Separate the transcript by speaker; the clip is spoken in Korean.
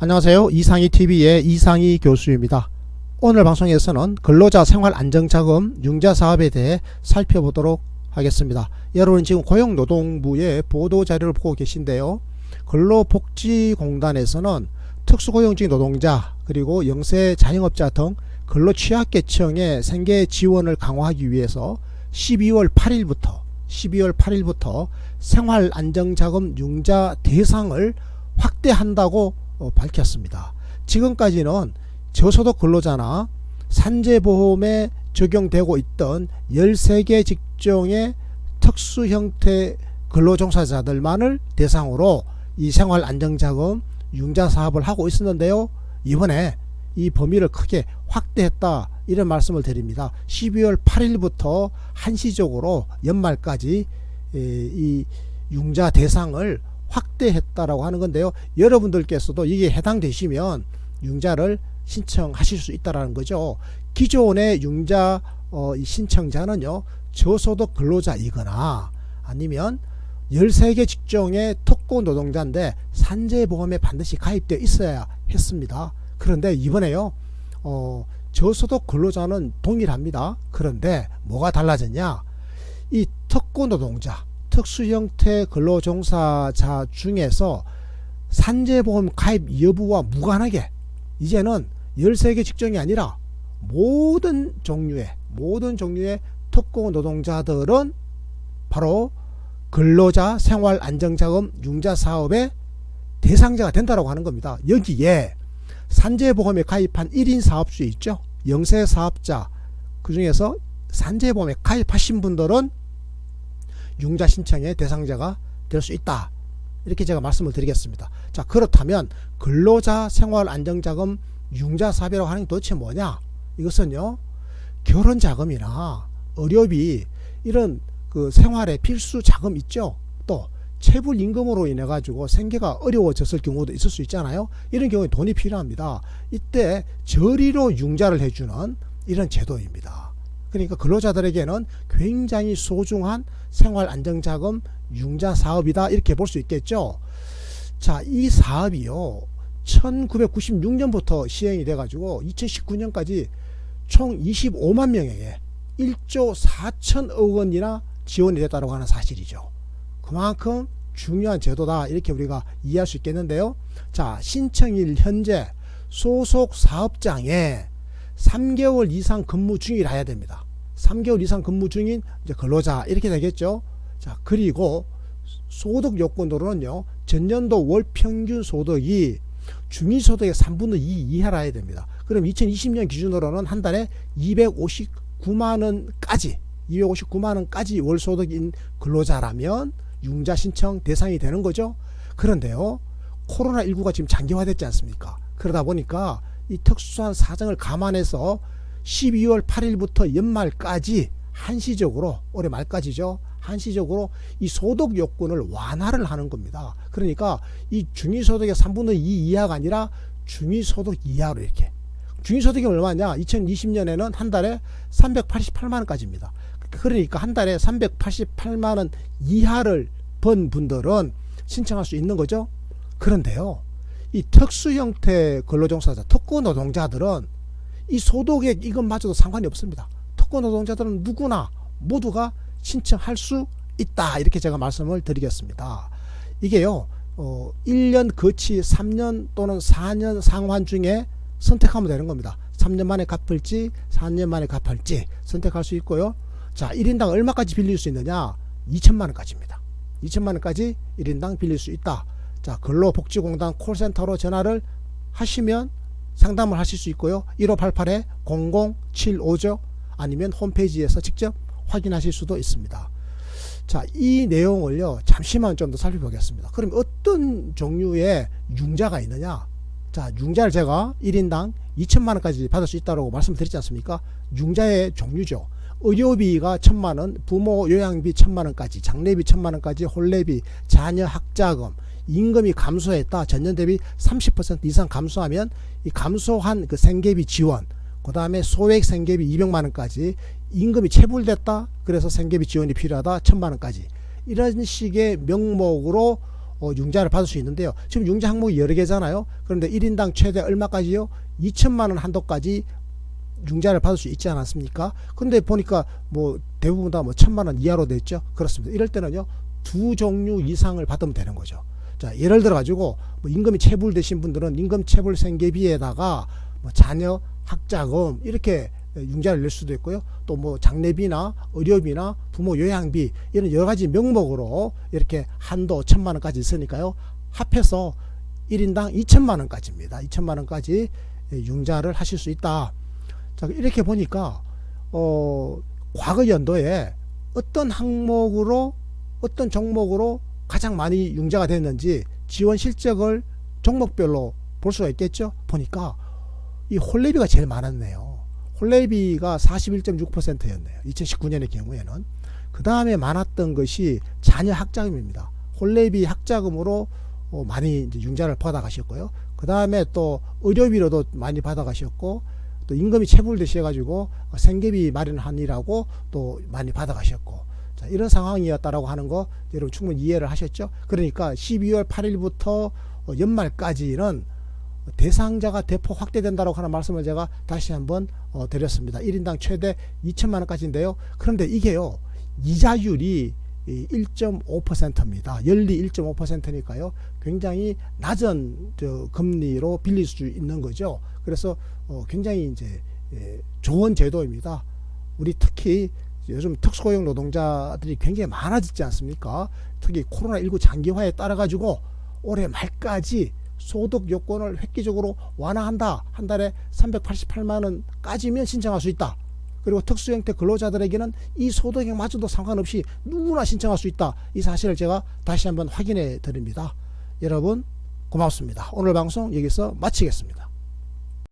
Speaker 1: 안녕하세요. 이상희TV의 이상희 교수입니다. 오늘 방송에서는 근로자 생활안정자금 융자사업에 대해 살펴보도록 하겠습니다. 여러분 지금 고용노동부의 보도자료를 보고 계신데요. 근로복지공단에서는 특수고용직 노동자 그리고 영세 자영업자 등 근로취약계층의 생계 지원을 강화하기 위해서 12월 8일부터 생활안정자금 융자 대상을 확대한다고 밝혔습니다. 지금까지는 저소득 근로자나 산재보험에 적용되고 있던 13개 직종의 특수형태 근로종사자들만을 대상으로 이 생활안정자금 융자사업을 하고 있었는데요. 이번에 이 범위를 크게 확대했다 이런 말씀을 드립니다. 12월 8일부터 한시적으로 연말까지 이 융자 대상을 확대했다라고 하는 건데요. 여러분들께서도 이게 해당되시면 융자를 신청하실 수 있다라는 거죠. 기존의 융자 신청자는요, 저소득 근로자이거나 아니면 13개 직종의 특고 노동자인데 산재보험에 반드시 가입되어 있어야 했습니다. 그런데 이번에요, 저소득 근로자는 동일합니다. 그런데 뭐가 달라졌냐? 이 특고 노동자, 특수형태 근로종사자 중에서 산재보험 가입 여부와 무관하게 이제는 13개 직종이 아니라 모든 종류의 특고 노동자들은 바로 근로자 생활안정자금 융자사업의 대상자가 된다고 하는 겁니다. 여기에 산재보험에 가입한 1인 사업주 있죠. 영세 사업자, 그 중에서 산재보험에 가입하신 분들은 융자 신청의 대상자가 될 수 있다. 이렇게 제가 말씀을 드리겠습니다. 자, 그렇다면 근로자 생활안정자금 융자사업이라고 하는 게 도대체 뭐냐? 이것은요, 결혼자금이나 의료비 이런 그 생활의 필수 자금 있죠. 또 체불임금으로 인해 가지고 생계가 어려워졌을 경우도 있을 수 있잖아요. 이런 경우에 돈이 필요합니다. 이때 저리로 융자를 해주는 이런 제도입니다. 그러니까 근로자들에게는 굉장히 소중한 생활안정자금 융자사업이다 이렇게 볼 수 있겠죠. 자, 이 사업이요 1996년부터 시행이 돼 가지고 2019년까지 총 25만 명에게 1조 4천억 원이나 지원이 됐다고 하는 사실이죠. 그만큼 중요한 제도다 이렇게 우리가 이해할 수 있겠는데요. 자, 신청일 현재 소속 사업장에 3개월 이상 근무 중이라 해야 됩니다. 3개월 이상 근무 중인 이제 근로자 이렇게 되겠죠. 자, 그리고 소득 요건으로는요, 전년도 월 평균 소득이 중위소득의 3분의 2 이하라 해야 됩니다. 그럼 2020년 기준으로는 한 달에 259만 원까지 월 소득인 근로자라면 융자 신청 대상이 되는 거죠. 그런데요, 코로나19가 지금 장기화됐지 않습니까? 그러다 보니까 이 특수한 사정을 감안해서 12월 8일부터 연말까지 한시적으로, 올해 말까지죠, 한시적으로 이 소득 요건을 완화를 하는 겁니다. 그러니까 이 중위소득의 3분의 2 이하가 아니라 중위소득 이하로 이렇게. 중위소득이 얼마냐? 2020년에는 한 달에 388만 원까지입니다. 그러니까 한 달에 388만 원 이하를 번 분들은 신청할 수 있는 거죠. 그런데요, 이 특수형태 근로종사자, 특고 노동자들은 이 소득액 이것마저도 상관이 없습니다. 특고 노동자들은 누구나 모두가 신청할 수 있다 이렇게 제가 말씀을 드리겠습니다. 이게요, 1년 거치 3년 또는 4년 상환 중에 선택하면 되는 겁니다. 3년 만에 갚을지 4년 만에 갚을지 선택할 수 있고요. 자, 1인당 얼마까지 빌릴 수 있느냐? 2천만 원까지입니다. 2천만 원까지 1인당 빌릴 수 있다. 자, 근로복지공단 콜센터로 전화를 하시면 상담을 하실 수 있고요. 1588-0075죠. 아니면 홈페이지에서 직접 확인하실 수도 있습니다. 자, 이 내용을요, 잠시만 좀 더 살펴보겠습니다. 그럼 어떤 종류의 융자가 있느냐? 자, 융자를 제가 1인당 2천만 원까지 받을 수 있다고 말씀드렸지 않습니까? 융자의 종류죠. 의료비가 1,000만 원, 부모 요양비 1,000만 원까지, 장례비 1,000만 원까지, 혼례비, 자녀 학자금, 임금이 감소했다. 전년 대비 30% 이상 감소하면 이 감소한 그 생계비 지원, 그 다음에 소액 생계비 200만 원까지, 임금이 체불됐다. 그래서 생계비 지원이 필요하다. 1,000만 원까지. 이런 식의 명목으로 융자를 받을 수 있는데요. 지금 융자 항목이 여러 개잖아요. 그런데 1인당 최대 얼마까지요? 2천만 원 한도까지 융자를 받을 수 있지 않았습니까? 근데 보니까 뭐 대부분 다 뭐 1,000만 원 이하로 됐죠. 그렇습니다. 이럴 때는요, 두 종류 이상을 받으면 되는 거죠. 자, 예를 들어 가지고 뭐 임금이 체불되신 분들은 임금 체불 생계비에다가 뭐 자녀 학자금 이렇게 융자를 낼 수도 있고요. 또 뭐 장례비나 의료비나 부모 요양비 이런 여러 가지 명목으로 이렇게 한도 1,000만 원까지 있으니까요. 합해서 1인당 2천만 원까지입니다. 2천만 원까지 융자를 하실 수 있다. 자, 이렇게 보니까 과거 연도에 어떤 항목으로 어떤 종목으로 가장 많이 융자가 됐는지 지원 실적을 종목별로 볼 수가 있겠죠. 보니까 이 홀레비가 제일 많았네요. 홀레비가 41.6%였네요. 2019년의 경우에는. 그 다음에 많았던 것이 자녀 학자금입니다. 홀레비 학자금으로 많이 이제 융자를 받아가셨고요. 그 다음에 또 의료비로도 많이 받아가셨고, 또 임금이 체불되셔가지고 생계비 마련하니라고 또 많이 받아가셨고, 자, 이런 상황이었다라고 하는 거 여러분 충분히 이해를 하셨죠? 그러니까 12월 8일부터 연말까지는 대상자가 대폭 확대된다고 하는 말씀을 제가 다시 한번 드렸습니다. 1인당 최대 2천만 원까지인데요. 그런데 이게요, 이자율이 1.5%입니다. 연리 1.5%니까요. 굉장히 낮은 금리로 빌릴 수 있는 거죠. 그래서 굉장히 이제 좋은 제도입니다. 우리 특히 요즘 특수고용 노동자들이 굉장히 많아지지 않습니까? 특히 코로나19 장기화에 따라 가지고 올해 말까지 소득 요건을 획기적으로 완화한다. 한 달에 388만 원까지면 신청할 수 있다. 그리고 특수형태 근로자들에게는 이 소득액마저도 상관없이 누구나 신청할 수 있다. 이 사실을 제가 다시 한번 확인해 드립니다. 여러분 고맙습니다. 오늘 방송 여기서 마치겠습니다.